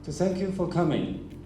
to thank you for coming.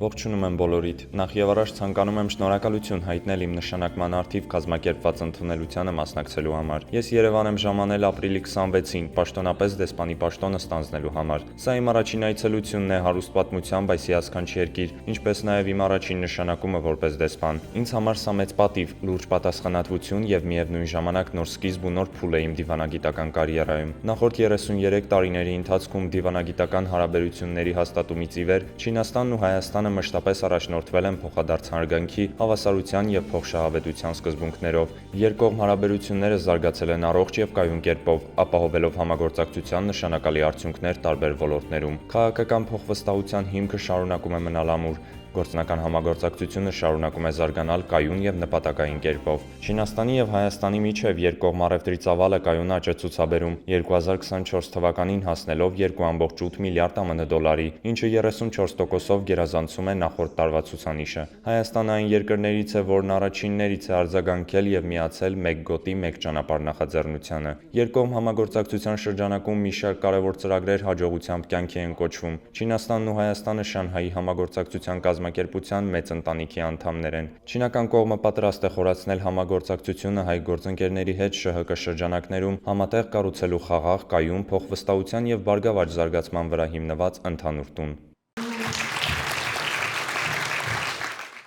Ողջունում եմ բոլորիդ։ Նախ եւ առաջ ցանկանում եմ շնորհակալություն հայտնել իմ նշանակման առթիվ կազմակերպված ընդունելությանը մասնակցելու համար։ Ես Երևան եմ ժամանել ապրիլի 26-ին, պաշտոնապես դեսպանի պաշտոնը ստանձնելու համար։ Սա իմ առաջին այցելությունն է հարուստ պատմությամբ այս հիասքանչ երկիր, ինչպես նաեւ իմ առաջին նշանակումը որպես դեսպան։ Ինձ համար սա մեծ պատիվ, լուրջ պատասխանատվություն եւ միևնույն ժամանակ նոր սկիզբ ու նոր փուլ է իմ դիվանագիտական կարիերայում։ Նախորդ 33 տարիների ընթացքում դիվանագիտական հարաբերությունների հաստատումից ի վեր Չինաստանն ու Հայաստանը մշտապես առաջնորդվել են փոխադարձ հարգանքի, հավասարության եւ փոխշահավետության սկզբունքներով։ Երկկողմ հարաբերությունները զարգացել են առողջ եւ կայուն կերպով, ապահովելով համագործակցության նշանակալի արդյունքներ տարբեր ոլորտներում։ Քաղաքական փոխվստահության հիմքը շարունակում է մնալ ամուր։ Գործնական համագործակցությունը շարունակում է զարգանալ կայուն եւ նպատակային կերպով։ Չինաստանի եւ Հայաստանի միջև երկկողմ առևտրի ծավալը կայուն աճ է ցուցաբերում 2024 թվականին հասնելով 2.8 միլիարդ ԱՄՆ դոլարի, ինչը 34%-ով գերազանցում է նախորդ տարվա ցուցանիշը։ Հայաստանը այն երկրներից է, որն առաջիններից է արձագանքել եւ միացել մեկ գոտի մեկ ճանապարհ նախաձեռնությանը։ Երկկողմ համագործակցության շրջանակում մի շարք կարևոր ծրագրեր հաջողությամբ կյանքի են կոչվում։ Չինաստանն ու Հայաստանը Շանհայի համագործակցության կազմակերպության մեծ ընտանիքի անդամներ են։ Չինական կողմը պատրաստ է խորացնել համագործակցությունը հայ գործընկերների հետ ՇՀԿ շրջանակներում համատեղ կառուցելու խաղաղ, կայուն, փոխվստահության եւ բարգավաճ զարգացման վրա հիմնված ընդհանուր տուն։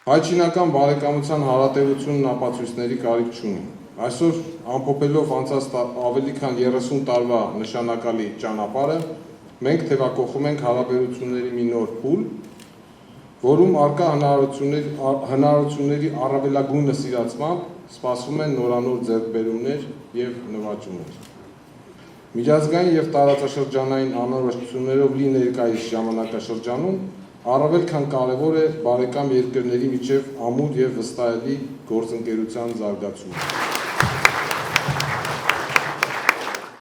Հայ-չինական բարեկամության հարատևությունն ապացույցների կարիք չունի։ Այսօր ամփոփելով անցած ավելի քան 30 տարվա նշանակալի ճանապարհը, մենք թևակողում ենք հարաբերությունների մի նոր փուլ, որում առկա հնարավորությունների առավելագույնը սիրացմամբ սպասվում են նորանոր ձեռքբերումներ եւ նվաճումներ։ Միջազգային եւ տարածաշրջանային անորոշություններով լի ներկայիս ժամանակաշրջանում առավել քան կարևոր է բարեկամ երկրների միջև ամուր եւ վստահելի գործընկերության զարգացումը։